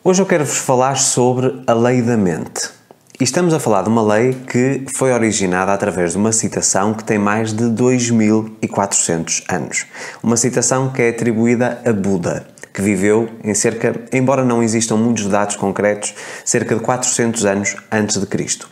Hoje eu quero-vos falar sobre a lei da mente. E estamos a falar de uma lei que foi originada através de uma citação que tem mais de 2400 anos. Uma citação que é atribuída a Buda, que viveu embora não existam muitos dados concretos, cerca de 400 anos antes de Cristo.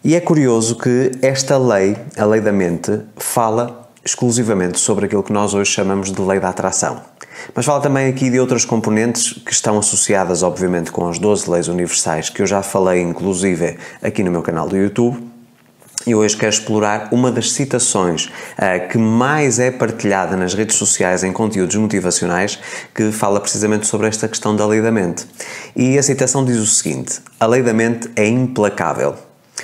E é curioso que esta lei, a lei da mente, fala exclusivamente sobre aquilo que nós hoje chamamos de lei da atração. Mas fala também aqui de outras componentes que estão associadas, obviamente, com as 12 leis universais, que eu já falei, inclusive, aqui no meu canal do YouTube. E hoje quero explorar uma das citações que mais é partilhada nas redes sociais em conteúdos motivacionais, que fala precisamente sobre esta questão da lei da mente. E a citação diz o seguinte: a lei da mente é implacável.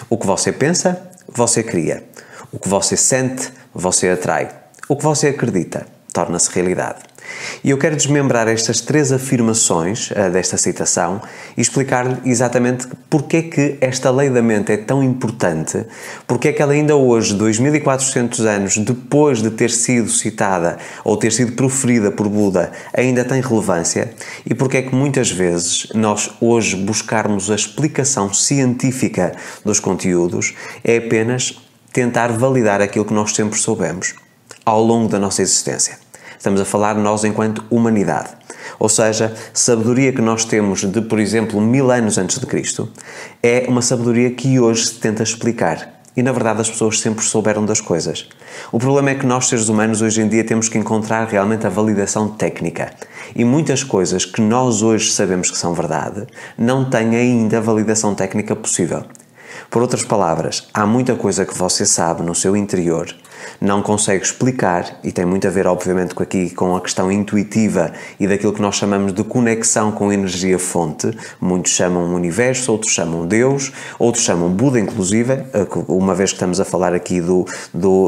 O que você pensa, você cria. O que você sente, você atrai. O que você acredita, torna-se realidade. E eu quero desmembrar estas três afirmações desta citação e explicar-lhe exatamente porque é que esta lei da mente é tão importante, porque é que ela ainda hoje, 2400 anos depois de ter sido citada ou ter sido proferida por Buda, ainda tem relevância, e porque é que muitas vezes nós hoje buscarmos a explicação científica dos conteúdos é apenas tentar validar aquilo que nós sempre soubemos ao longo da nossa existência. Estamos a falar nós enquanto humanidade. Ou seja, sabedoria que nós temos de, por exemplo, 1000 anos antes de Cristo, é uma sabedoria que hoje se tenta explicar. E, na verdade, as pessoas sempre souberam das coisas. O problema é que nós, seres humanos, hoje em dia temos que encontrar realmente a validação técnica. E muitas coisas que nós hoje sabemos que são verdade, não têm ainda a validação técnica possível. Por outras palavras, há muita coisa que você sabe no seu interior, não consegue explicar, e tem muito a ver, obviamente, com a questão intuitiva e daquilo que nós chamamos de conexão com a energia-fonte. Muitos chamam universo, outros chamam Deus, outros chamam Buda, inclusive, uma vez que estamos a falar aqui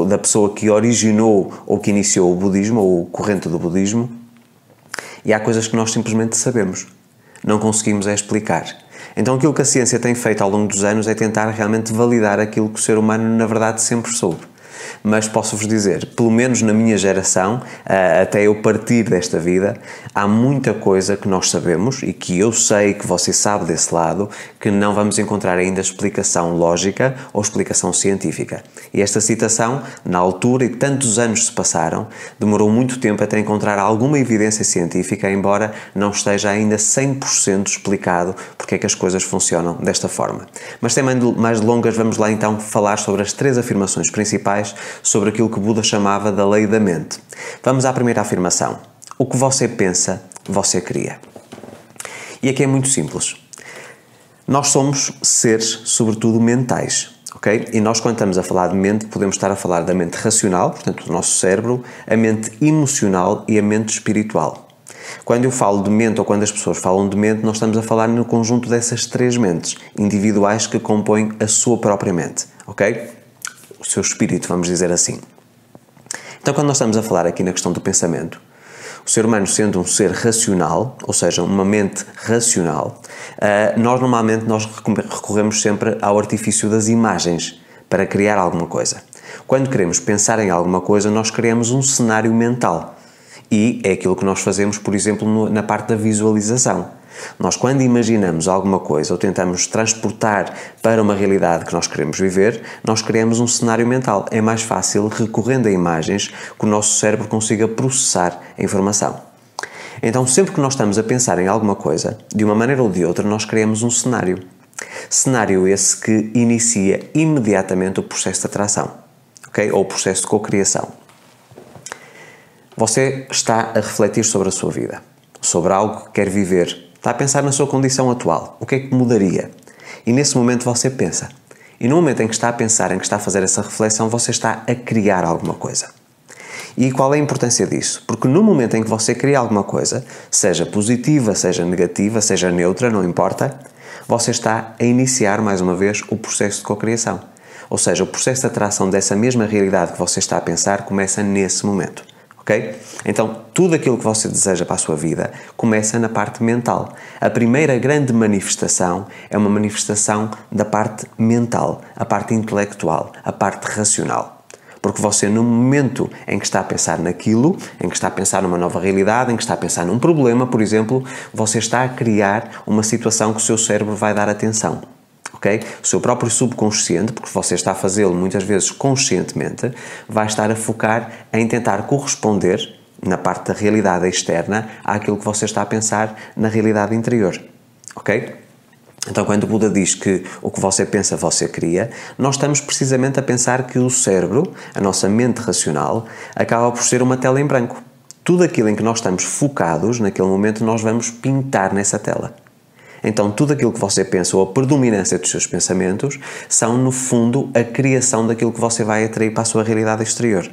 da pessoa que originou ou que iniciou o budismo, ou corrente do budismo. E há coisas que nós simplesmente sabemos, não conseguimos explicar. Então aquilo que a ciência tem feito ao longo dos anos é tentar realmente validar aquilo que o ser humano na verdade sempre soube. Mas posso-vos dizer, pelo menos na minha geração, até eu partir desta vida, há muita coisa que nós sabemos e que eu sei que você sabe desse lado, que não vamos encontrar ainda explicação lógica ou explicação científica. E esta citação, na altura, e tantos anos se passaram, demorou muito tempo até encontrar alguma evidência científica, embora não esteja ainda 100% explicado porque é que as coisas funcionam desta forma. Mas sem mais delongas, vamos lá então falar sobre as três afirmações principais sobre aquilo que Buda chamava da lei da mente. Vamos à primeira afirmação. O que você pensa, você cria. E aqui é muito simples. Nós somos seres, sobretudo, mentais, ok? E nós, quando estamos a falar de mente, podemos estar a falar da mente racional, portanto, do nosso cérebro, a mente emocional e a mente espiritual. Quando eu falo de mente, ou quando as pessoas falam de mente, nós estamos a falar no conjunto dessas três mentes individuais que compõem a sua própria mente, ok? O seu espírito, vamos dizer assim. Então, quando nós estamos a falar aqui na questão do pensamento, o ser humano sendo um ser racional, ou seja, uma mente racional, nós normalmente recorremos sempre ao artifício das imagens para criar alguma coisa. Quando queremos pensar em alguma coisa, nós criamos um cenário mental. E é aquilo que nós fazemos, por exemplo, na parte da visualização. Nós, quando imaginamos alguma coisa ou tentamos transportar para uma realidade que nós queremos viver, nós criamos um cenário mental. É mais fácil, recorrendo a imagens, que o nosso cérebro consiga processar a informação. Então, sempre que nós estamos a pensar em alguma coisa, de uma maneira ou de outra, nós criamos um cenário. Cenário esse que inicia imediatamente o processo de atração, ok? Ou o processo de cocriação. Você está a refletir sobre a sua vida, sobre algo que quer viver. Está a pensar na sua condição atual. O que é que mudaria? E nesse momento você pensa. E no momento em que está a pensar, em que está a fazer essa reflexão, você está a criar alguma coisa. E qual é a importância disso? Porque no momento em que você cria alguma coisa, seja positiva, seja negativa, seja neutra, não importa, você está a iniciar, mais uma vez, o processo de cocriação. Ou seja, o processo de atração dessa mesma realidade que você está a pensar começa nesse momento. Ok? Então, tudo aquilo que você deseja para a sua vida começa na parte mental. A primeira grande manifestação é uma manifestação da parte mental, a parte intelectual, a parte racional. Porque você, no momento em que está a pensar naquilo, em que está a pensar numa nova realidade, em que está a pensar num problema, por exemplo, você está a criar uma situação que o seu cérebro vai dar atenção. Okay? O seu próprio subconsciente, porque você está a fazê-lo muitas vezes conscientemente, vai estar a focar em tentar corresponder, na parte da realidade externa, àquilo que você está a pensar na realidade interior. Ok? Então, quando o Buda diz que o que você pensa, você cria, nós estamos precisamente a pensar que o cérebro, a nossa mente racional, acaba por ser uma tela em branco. Tudo aquilo em que nós estamos focados, naquele momento, nós vamos pintar nessa tela. Então, tudo aquilo que você pensa, ou a predominância dos seus pensamentos, são, no fundo, a criação daquilo que você vai atrair para a sua realidade exterior.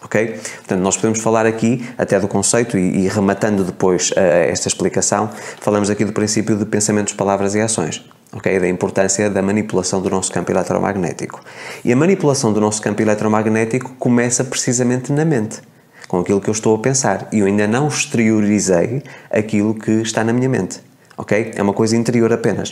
Ok? Portanto, nós podemos falar aqui até do conceito e rematando depois esta explicação, falamos aqui do princípio de pensamentos, palavras e ações. Ok? Da importância da manipulação do nosso campo eletromagnético. E a manipulação do nosso campo eletromagnético começa precisamente na mente, com aquilo que eu estou a pensar. E eu ainda não exteriorizei aquilo que está na minha mente. Ok? É uma coisa interior apenas.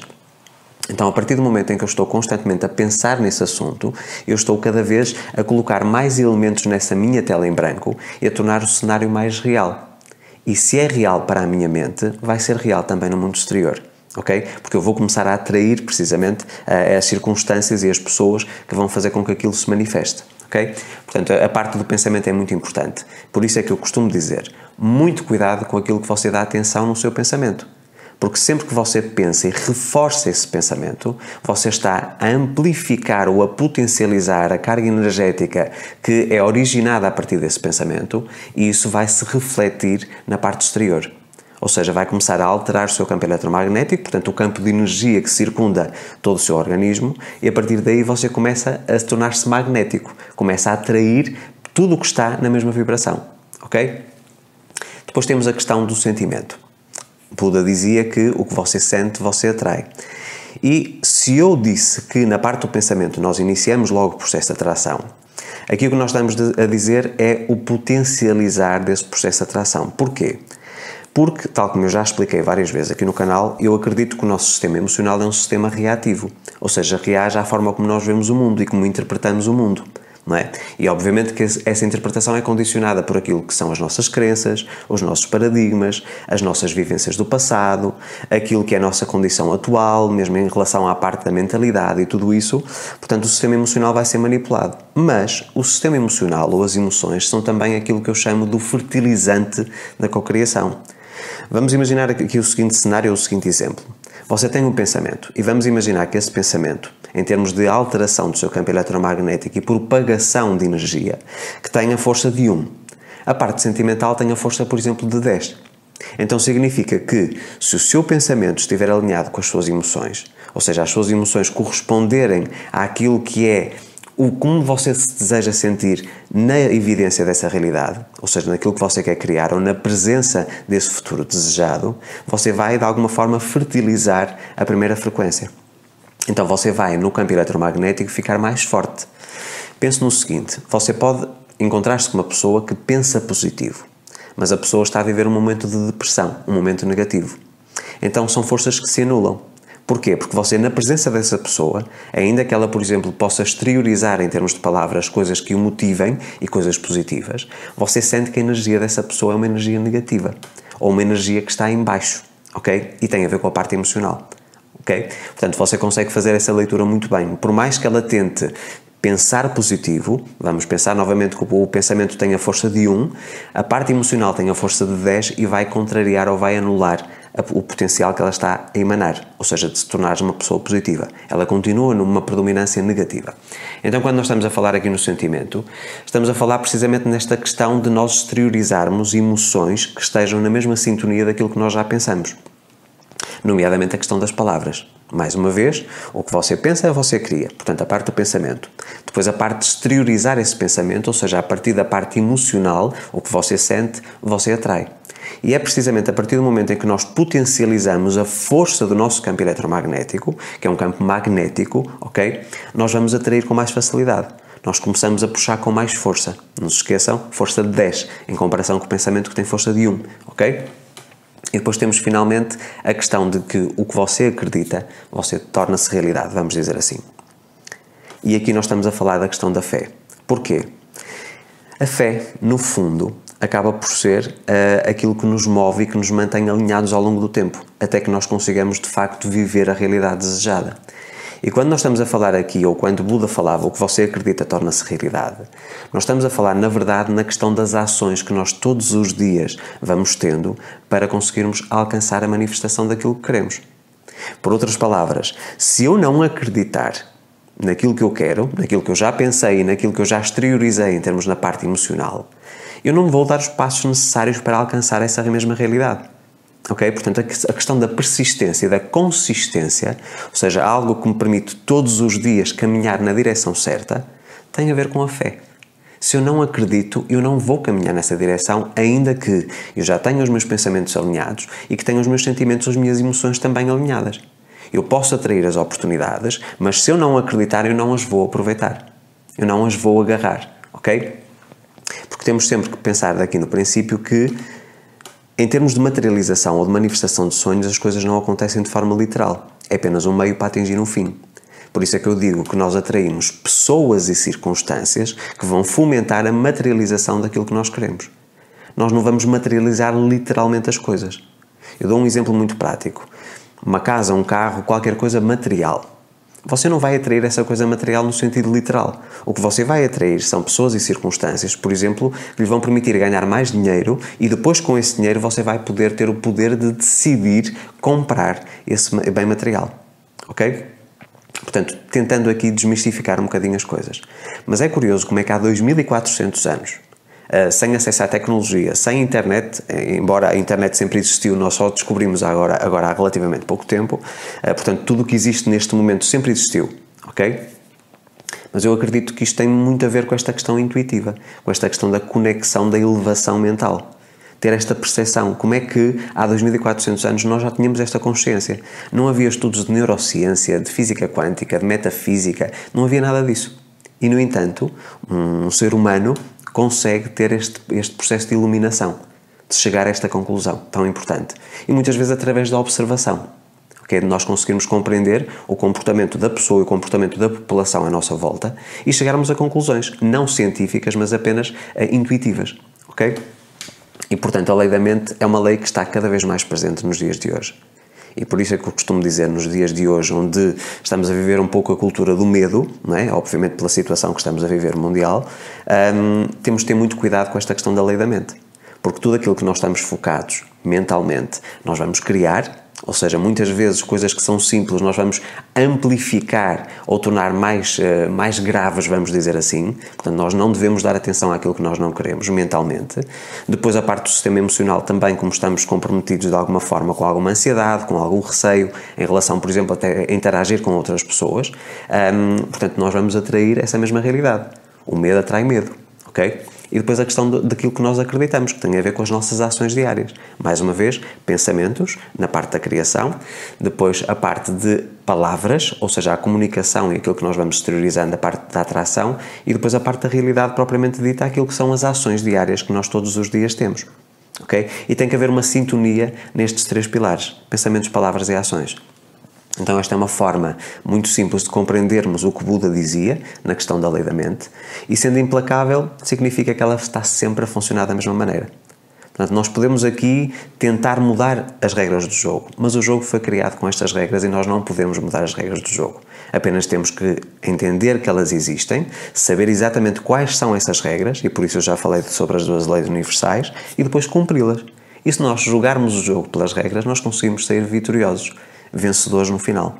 Então, a partir do momento em que eu estou constantemente a pensar nesse assunto, eu estou cada vez a colocar mais elementos nessa minha tela em branco e a tornar o cenário mais real. E se é real para a minha mente, vai ser real também no mundo exterior. Ok? Porque eu vou começar a atrair precisamente as circunstâncias e as pessoas que vão fazer com que aquilo se manifeste. Ok? Portanto, a parte do pensamento é muito importante. Por isso é que eu costumo dizer, muito cuidado com aquilo que você dá atenção no seu pensamento. Porque sempre que você pensa e reforça esse pensamento, você está a amplificar ou a potencializar a carga energética que é originada a partir desse pensamento e isso vai se refletir na parte exterior. Ou seja, vai começar a alterar o seu campo eletromagnético, portanto o campo de energia que circunda todo o seu organismo e a partir daí você começa a tornar-se magnético, começa a atrair tudo o que está na mesma vibração. Ok? Depois temos a questão do sentimento. Buda dizia que o que você sente, você atrai. E se eu disse que na parte do pensamento nós iniciamos logo o processo de atração, aqui o que nós estamos a dizer é o potencializar desse processo de atração. Porquê? Porque, tal como eu já expliquei várias vezes aqui no canal, eu acredito que o nosso sistema emocional é um sistema reativo, ou seja, reage à forma como nós vemos o mundo e como interpretamos o mundo. Não é? E obviamente que essa interpretação é condicionada por aquilo que são as nossas crenças, os nossos paradigmas, as nossas vivências do passado, aquilo que é a nossa condição atual, mesmo em relação à parte da mentalidade e tudo isso. Portanto, o sistema emocional vai ser manipulado. Mas o sistema emocional ou as emoções são também aquilo que eu chamo do fertilizante da cocriação. Vamos imaginar aqui o seguinte cenário ou o seguinte exemplo. Você tem um pensamento e vamos imaginar que esse pensamento, em termos de alteração do seu campo eletromagnético e propagação de energia, que tem a força de 1. A parte sentimental tem a força, por exemplo, de 10. Então significa que, se o seu pensamento estiver alinhado com as suas emoções, ou seja, as suas emoções corresponderem àquilo que é como você se deseja sentir na evidência dessa realidade, ou seja, naquilo que você quer criar ou na presença desse futuro desejado, você vai, de alguma forma, fertilizar a primeira frequência. Então você vai, no campo eletromagnético, ficar mais forte. Pense no seguinte, você pode encontrar-se com uma pessoa que pensa positivo, mas a pessoa está a viver um momento de depressão, um momento negativo. Então são forças que se anulam. Porquê? Porque você, na presença dessa pessoa, ainda que ela, por exemplo, possa exteriorizar em termos de palavras coisas que o motivem e coisas positivas, você sente que a energia dessa pessoa é uma energia negativa, ou uma energia que está em baixo, ok? E tem a ver com a parte emocional, ok? Portanto, você consegue fazer essa leitura muito bem. Por mais que ela tente pensar positivo, vamos pensar novamente que o pensamento tem a força de 1, a parte emocional tem a força de 10 e vai contrariar ou vai anular o potencial que ela está a emanar, ou seja, de se tornar uma pessoa positiva. Ela continua numa predominância negativa. Então, quando nós estamos a falar aqui no sentimento, estamos a falar precisamente nesta questão de nós exteriorizarmos emoções que estejam na mesma sintonia daquilo que nós já pensamos. Nomeadamente a questão das palavras. Mais uma vez, o que você pensa, você cria. Portanto, a parte do pensamento. Depois a parte de exteriorizar esse pensamento, ou seja, a partir da parte emocional, o que você sente, você atrai. E é precisamente a partir do momento em que nós potencializamos a força do nosso campo eletromagnético, que é um campo magnético, ok? Nós vamos atrair com mais facilidade. Nós começamos a puxar com mais força. Não se esqueçam, força de 10, em comparação com o pensamento que tem força de 1, ok? E depois temos finalmente a questão de que o que você acredita, você torna-se realidade, vamos dizer assim. E aqui nós estamos a falar da questão da fé. Porquê? A fé, no fundo, acaba por ser aquilo que nos move e que nos mantém alinhados ao longo do tempo, até que nós consigamos de facto viver a realidade desejada. E quando nós estamos a falar aqui, ou quando Buda falava, o que você acredita torna-se realidade, nós estamos a falar, na verdade, na questão das ações que nós todos os dias vamos tendo para conseguirmos alcançar a manifestação daquilo que queremos. Por outras palavras, se eu não acreditar naquilo que eu quero, naquilo que eu já pensei e naquilo que eu já exteriorizei em termos na parte emocional, eu não vou dar os passos necessários para alcançar essa mesma realidade. Ok? Portanto, a questão da persistência, da consistência, ou seja, algo que me permite todos os dias caminhar na direção certa, tem a ver com a fé. Se eu não acredito, eu não vou caminhar nessa direção, ainda que eu já tenha os meus pensamentos alinhados e que tenha os meus sentimentos, as minhas emoções também alinhadas. Eu posso atrair as oportunidades, mas se eu não acreditar, eu não as vou aproveitar. Eu não as vou agarrar. Ok? Porque temos sempre que pensar daqui no princípio que, em termos de materialização ou de manifestação de sonhos, as coisas não acontecem de forma literal. É apenas um meio para atingir um fim. Por isso é que eu digo que nós atraímos pessoas e circunstâncias que vão fomentar a materialização daquilo que nós queremos. Nós não vamos materializar literalmente as coisas. Eu dou um exemplo muito prático. Uma casa, um carro, qualquer coisa material. Você não vai atrair essa coisa material no sentido literal. O que você vai atrair são pessoas e circunstâncias, por exemplo, que lhe vão permitir ganhar mais dinheiro e depois com esse dinheiro você vai poder ter o poder de decidir comprar esse bem material. Ok? Portanto, tentando aqui desmistificar um bocadinho as coisas. Mas é curioso como é que há 2400 anos, sem acesso à tecnologia, sem internet, embora a internet sempre existiu, nós só descobrimos agora há relativamente pouco tempo, portanto tudo o que existe neste momento sempre existiu, ok? Mas eu acredito que isto tem muito a ver com esta questão intuitiva, com esta questão da conexão, da elevação mental. Ter esta percepção, como é que há 2400 anos nós já tínhamos esta consciência. Não havia estudos de neurociência, de física quântica, de metafísica, não havia nada disso. E no entanto, um ser humano consegue ter este processo de iluminação, de chegar a esta conclusão tão importante. E muitas vezes através da observação, okay? De nós conseguirmos compreender o comportamento da pessoa e o comportamento da população à nossa volta e chegarmos a conclusões não científicas, mas apenas intuitivas. Ok? E, portanto, a lei da mente é uma lei que está cada vez mais presente nos dias de hoje. E por isso é que eu costumo dizer, nos dias de hoje, onde estamos a viver um pouco a cultura do medo, não é? Obviamente pela situação que estamos a viver mundial, temos de ter muito cuidado com esta questão da lei da mente. Porque tudo aquilo que nós estamos focados mentalmente, nós vamos criar, ou seja, muitas vezes coisas que são simples nós vamos amplificar ou tornar mais graves, vamos dizer assim. Portanto, nós não devemos dar atenção àquilo que nós não queremos mentalmente. Depois a parte do sistema emocional também, como estamos comprometidos de alguma forma com alguma ansiedade, com algum receio em relação, por exemplo, até a interagir com outras pessoas, portanto, nós vamos atrair essa mesma realidade. O medo atrai medo, ok? E depois a questão daquilo que nós acreditamos, que tem a ver com as nossas ações diárias. Mais uma vez, pensamentos, na parte da criação, depois a parte de palavras, ou seja, a comunicação e aquilo que nós vamos exteriorizando, a parte da atração, e depois a parte da realidade propriamente dita, aquilo que são as ações diárias que nós todos os dias temos. Ok? E tem que haver uma sintonia nestes três pilares, pensamentos, palavras e ações. Então esta é uma forma muito simples de compreendermos o que Buda dizia na questão da lei da mente, e sendo implacável significa que ela está sempre a funcionar da mesma maneira. Portanto, nós podemos aqui tentar mudar as regras do jogo, mas o jogo foi criado com estas regras e nós não podemos mudar as regras do jogo. Apenas temos que entender que elas existem, saber exatamente quais são essas regras, e por isso eu já falei sobre as duas leis universais, e depois cumpri-las. E se nós jogarmos o jogo pelas regras, nós conseguimos sair vitoriosos, vencedores no final.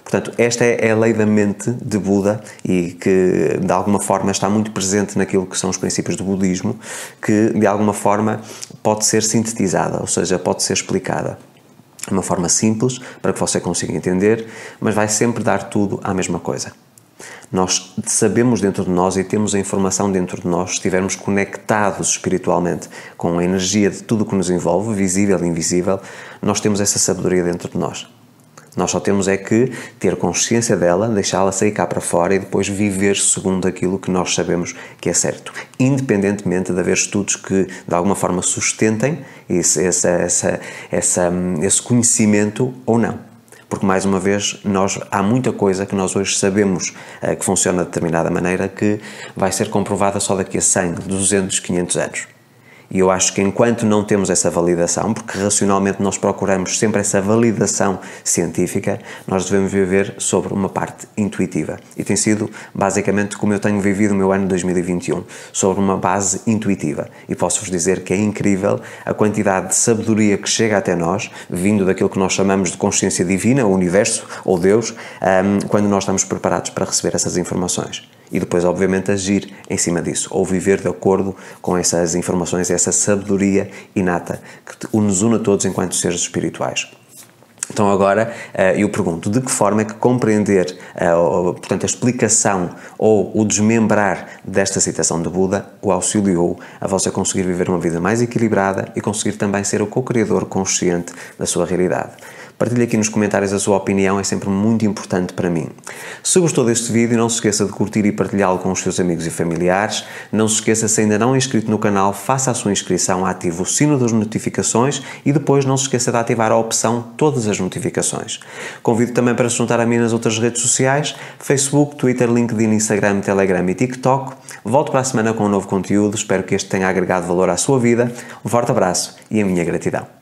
Portanto, esta é a lei da mente de Buda e que, de alguma forma, está muito presente naquilo que são os princípios do budismo, que, de alguma forma, pode ser sintetizada, ou seja, pode ser explicada de uma forma simples, para que você consiga entender, mas vai sempre dar tudo à mesma coisa. Nós sabemos dentro de nós e temos a informação dentro de nós, se estivermos conectados espiritualmente com a energia de tudo o que nos envolve, visível e invisível, nós temos essa sabedoria dentro de nós. Nós só temos é que ter consciência dela, deixá-la sair cá para fora e depois viver segundo aquilo que nós sabemos que é certo. Independentemente de haver estudos que de alguma forma sustentem esse conhecimento ou não. porque mais uma vez há muita coisa que nós hoje sabemos que funciona de determinada maneira que vai ser comprovada só daqui a 100, 200, 500 anos. E eu acho que enquanto não temos essa validação, porque racionalmente nós procuramos sempre essa validação científica, nós devemos viver sobre uma parte intuitiva. E tem sido basicamente como eu tenho vivido o meu ano 2021, sobre uma base intuitiva. E posso-vos dizer que é incrível a quantidade de sabedoria que chega até nós, vindo daquilo que nós chamamos de consciência divina, o universo ou Deus, quando nós estamos preparados para receber essas informações. E depois, obviamente, agir em cima disso, ou viver de acordo com essas informações, essa sabedoria inata que nos une a todos enquanto seres espirituais. Então agora eu pergunto, de que forma é que compreender, portanto, a explicação ou o desmembrar desta citação de Buda o auxiliou a você conseguir viver uma vida mais equilibrada e conseguir também ser o co-criador consciente da sua realidade? Partilhe aqui nos comentários a sua opinião, é sempre muito importante para mim. Se gostou deste vídeo, não se esqueça de curtir e partilhá-lo com os seus amigos e familiares. Não se esqueça, se ainda não é inscrito no canal, faça a sua inscrição, ative o sino das notificações e depois não se esqueça de ativar a opção todas as notificações. Convido também para se juntar a mim nas outras redes sociais, Facebook, Twitter, LinkedIn, Instagram, Telegram e TikTok. Volto para a semana com um novo conteúdo, espero que este tenha agregado valor à sua vida. Um forte abraço e a minha gratidão.